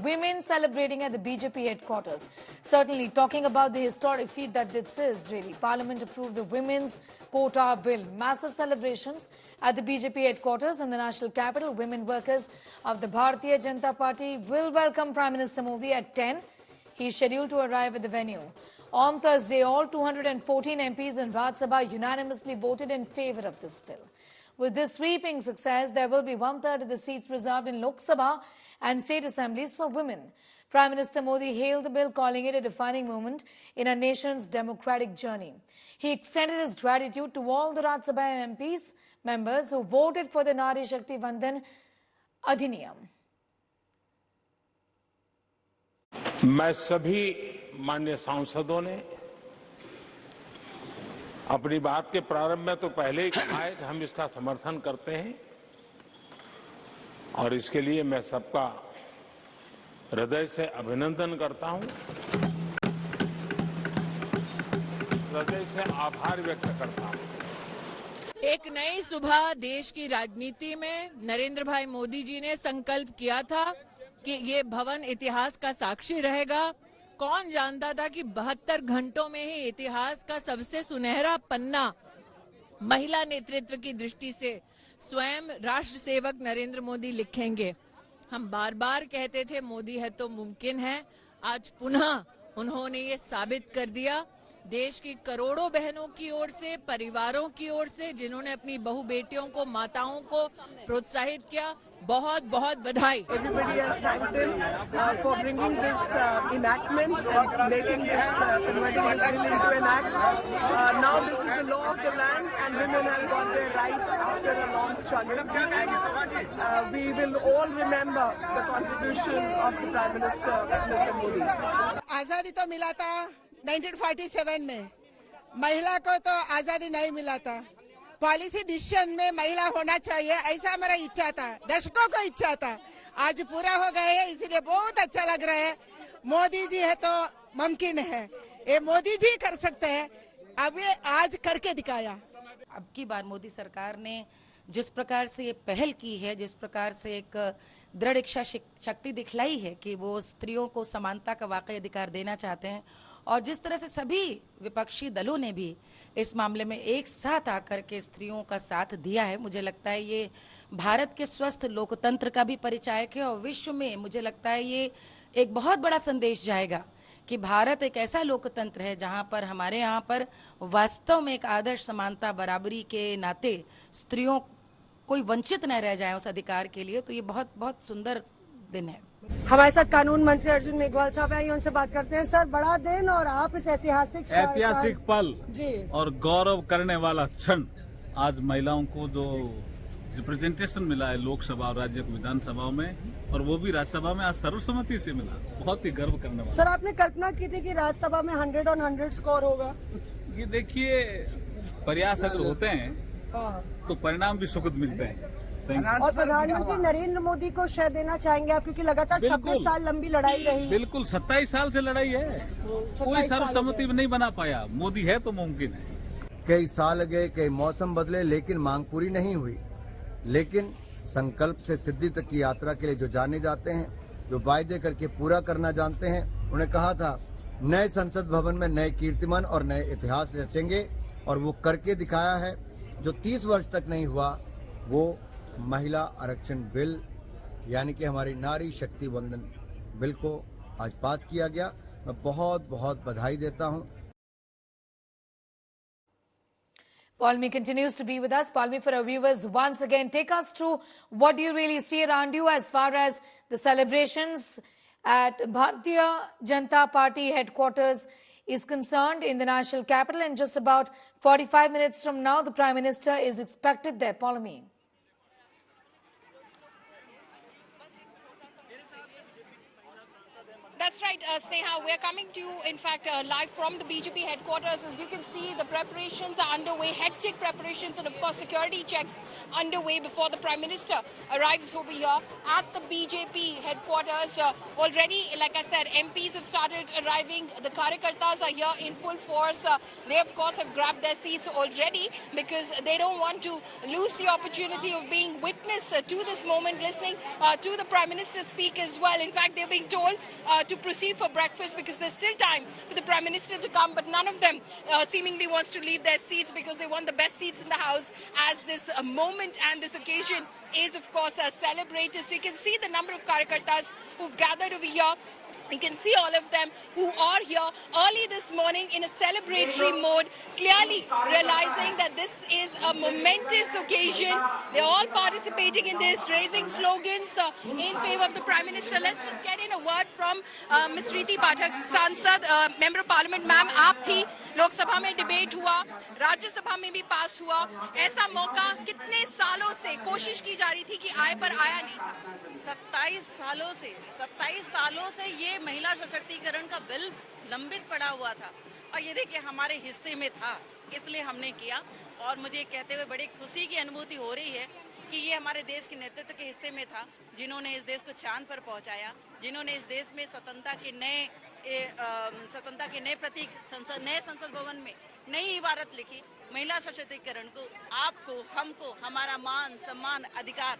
women celebrating at the BJP headquarters. Certainly talking about the historic feat that this is really. Parliament approved the women's quota bill. Massive celebrations at the BJP headquarters in the national capital. Women workers of the Bharatiya Janata Party will welcome Prime Minister Modi at 10. He is scheduled to arrive at the venue. On Thursday, all 214 MPs in Rajya Sabha unanimously voted in favour of this bill. With this sweeping success, there will be 1/3 of the seats reserved in Lok Sabha and state assemblies for women. Prime Minister Modi hailed the bill, calling it a defining moment in our nation's democratic journey. He extended his gratitude to all the Rajya Sabha MPs members who voted for the Nari Shakti Vandan Adhiniyam. मैं सभी माननीय सांसदों ने अपनी बात के प्रारंभ में तो पहले ही कहा है कि हम इसका समर्थन करते हैं और इसके लिए मैं सबका हृदय से अभिनंदन करता हूं, हृदय से आभार व्यक्त करता हूं। एक नई सुबह देश की राजनीति में नरेंद्र भाई मोदी जी ने संकल्प किया था कि ये भवन इतिहास का साक्षी रहेगा। कौन जानता था कि 72 घंटों में ही इतिहास का सबसे सुनहरा पन्ना महिला नेतृत्व की दृष्टि से स्वयं राष्ट्र सेवक नरेंद्र मोदी लिखेंगे। हम बार बार कहते थे मोदी है तो मुमकिन है। आज पुनः उन्होंने ये साबित कर दिया। देश की करोड़ों बहनों की ओर से, परिवारों की ओर से, जिन्होंने अपनी बहू बेटियों को, माताओं को प्रोत्साहित किया, बहुत बहुत बधाई। Everybody has thanked him for bringing this enactment and making this converting his bill into an act. Now this is the law of the land and women have got their right after a long struggle. And we will all remember the contribution of the Prime Minister, Mr. Modi. आजादी तो मिला था 1947 में, महिला को तो आजादी नहीं मिला था। पॉलिसी डिसीजन में महिला होना चाहिए, ऐसा हमारा इच्छा था, दशकों को इच्छा था। आज पूरा हो गया है, इसीलिए बहुत अच्छा लग रहा है। मोदी जी है तो मुमकिन है, ये मोदी जी कर सकते हैं। अब ये आज करके दिखाया। अब की बार मोदी सरकार ने जिस प्रकार से ये पहल की है, जिस प्रकार से एक दृढ़ इच्छा शक्ति दिखलाई है कि वो स्त्रियों को समानता का वाकई अधिकार देना चाहते हैं, और जिस तरह से सभी विपक्षी दलों ने भी इस मामले में एक साथ आकर के स्त्रियों का साथ दिया है, मुझे लगता है ये भारत के स्वस्थ लोकतंत्र का भी परिचायक है। और विश्व में मुझे लगता है ये एक बहुत बड़ा संदेश जाएगा कि भारत एक ऐसा लोकतंत्र है जहां पर हमारे यहाँ पर वास्तव में एक आदर्श समानता बराबरी के नाते स्त्रियों कोई वंचित न रह जाए उस अधिकार के लिए। तो ये बहुत बहुत सुंदर दिन है। हमारे साथ कानून मंत्री अर्जुन मेघवाल साहब हैं, उनसे बात करते हैं। सर, बड़ा दिन और आप इस ऐतिहासिक पल जी और गौरव करने वाला क्षण, आज महिलाओं को जो रिप्रेजेंटेशन मिला है लोकसभा और राज्य विधानसभाओं में, और वो भी राज्यसभा में आज सर्वसम्मति से मिला, बहुत ही गर्व करने वाला। सर, आपने कल्पना की थी कि राज्यसभा में 100 on 100 स्कोर होगा? ये देखिए, प्रयास अगर होते हैं तो परिणाम भी सुखद मिलते हैं। और प्रधानमंत्री नरेंद्र मोदी को श्रेय देना चाहेंगे आप, क्योंकि लगातार 26 साल लंबी लड़ाई रही। बिल्कुल, 27 साल से लड़ाई है, कोई सर्वसम्मति में नहीं बना पाया। मोदी है तो मुमकिन है। कई साल गए, कई मौसम बदले, लेकिन मांग पूरी नहीं हुई। लेकिन संकल्प से सिद्धि तक की यात्रा के लिए जो जाने जाते हैं, जो वायदे करके पूरा करना जानते हैं, उन्हें कहा था नए संसद भवन में नए कीर्तिमान और नए इतिहास रचेंगे, और वो करके दिखाया है। जो 30 वर्ष तक नहीं हुआ, वो महिला आरक्षण बिल यानी कि हमारी नारी शक्ति वंदन बिल को आज पास किया गया। मैं बहुत बहुत बधाई देता हूं। Palmi continues to be with us. Palmi, for our viewers, once again, take us through what you really see around you as far as the celebrations at Bharatiya Janata Party headquarters is concerned in the national capital. In just about 45 minutes from now, the Prime Minister is expected there. Palmi. That's right, Sneha. We're coming to you, in fact, live from the BJP headquarters. As you can see, the preparations are underway, hectic preparations, and of course, security checks underway before the Prime Minister arrives over here at the BJP headquarters. Already, like I said, MPs have started arriving. The Karyakartas are here in full force. They, of course, have grabbed their seats already because they don't want to lose the opportunity of being witness to this moment, listening to the Prime Minister speak as well. In fact, they're being told to proceed for breakfast because there's still time for the Prime Minister to come, but none of them seemingly wants to leave their seats because they want the best seats in the House as this moment and this occasion is, of course, celebrated. So you can see the number of Karyakartas who've gathered over here. You can see all of them who are here early this morning in a celebratory mode, clearly realizing that this is a momentous occasion. They're all participating in this, raising slogans in favor of the Prime Minister. Let's just get in a word from Ms. Riti Pathak, Sansad, Member of Parliament. Ma'am, आप थी, लोकसभा में debate हुआ, राज्यसभा में भी पास हुआ. ऐसा मौका कितने सालों से कोशिश की जा रही थी कि आए पर आया नहीं था. 27 सालों से ये महिला सशक्तिकरण का बिल लंबित पड़ा हुआ था और ये देखिए हमारे हिस्से में था, इसलिए हमने किया. और मुझे कहते हुए बड़ी खुशी की अनुभूति हो रही है कि ये हमारे देश के नेतृत्व के हिस्से में था, जिन्होंने इस देश को चांद पर पहुंचाया, जिन्होंने इस देश में स्वतंत्रता के नए प्रतीक नए संसद भवन में नई इबारत लिखी. महिला सशक्तिकरण को, आपको, हमको, हमारा मान सम्मान अधिकार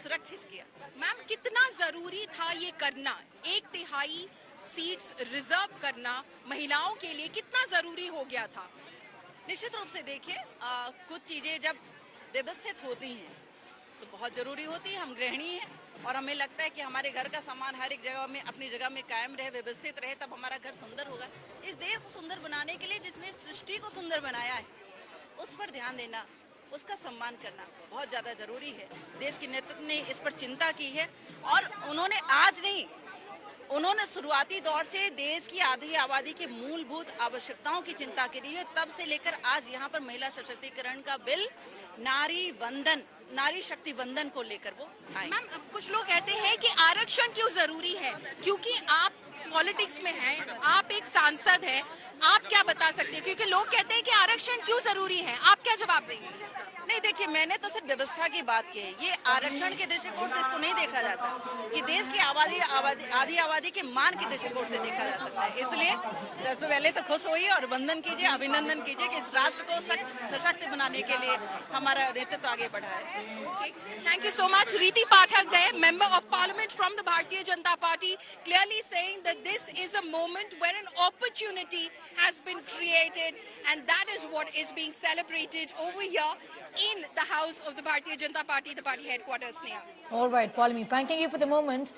सुरक्षित किया. मैम, कितना जरूरी था ये करना? 1/3 सीट्स रिजर्व करना महिलाओं के लिए कितना जरूरी हो गया था? निश्चित रूप से देखिए, कुछ चीजें जब व्यवस्थित होती हैं तो बहुत जरूरी होती है. हम गृहिणी हैं और हमें लगता है कि हमारे घर का सामान हर एक जगह में अपनी जगह में कायम रहे, व्यवस्थित रहे, तब हमारा घर सुंदर होगा. इस देश को सुंदर बनाने के लिए जिसने सृष्टि को सुंदर बनाया है, उस पर ध्यान देना, उसका सम्मान करना बहुत ज्यादा जरूरी है. देश के नेतृत्व ने इस पर चिंता की है और उन्होंने आज नहीं, उन्होंने शुरुआती दौर से देश की आधी आबादी की मूलभूत आवश्यकताओं की चिंता करी है. तब से लेकर आज यहाँ पर महिला सशक्तिकरण का बिल, नारी शक्ति बंधन को लेकर वो आए. मैम, कुछ लोग कहते हैं कि आरक्षण क्यों जरूरी है, क्योंकि आप पॉलिटिक्स में हैं, आप एक सांसद हैं, आप क्या बता सकते हैं? क्योंकि लोग कहते हैं कि आरक्षण क्यों जरूरी है, आप क्या जवाब देंगे? नहीं, देखिए, मैंने तो सिर्फ व्यवस्था की बात की है. ये आरक्षण के दृष्टिकोण से इसको नहीं देखा जाता. ये देश की आधी आबादी के मान के दृष्टिकोण से देखा जा सकता है. इसलिए सबसे पहले तो खुश होइए और वंदन कीजिए, अभिनंदन कीजिए कि इस राष्ट्र को सशक्त बनाने के लिए हमारा नेतृत्व आगे बढ़ा है. Thank you so much. Riti Pathak there, Member of Parliament from the Bharatiya Janata Party, clearly saying that this is a moment where an opportunity has been created and that is what is being celebrated over here in the house of the Bharatiya Janata Party, the party headquarters. Sneha. All right, Paulimi, thanking you for the moment.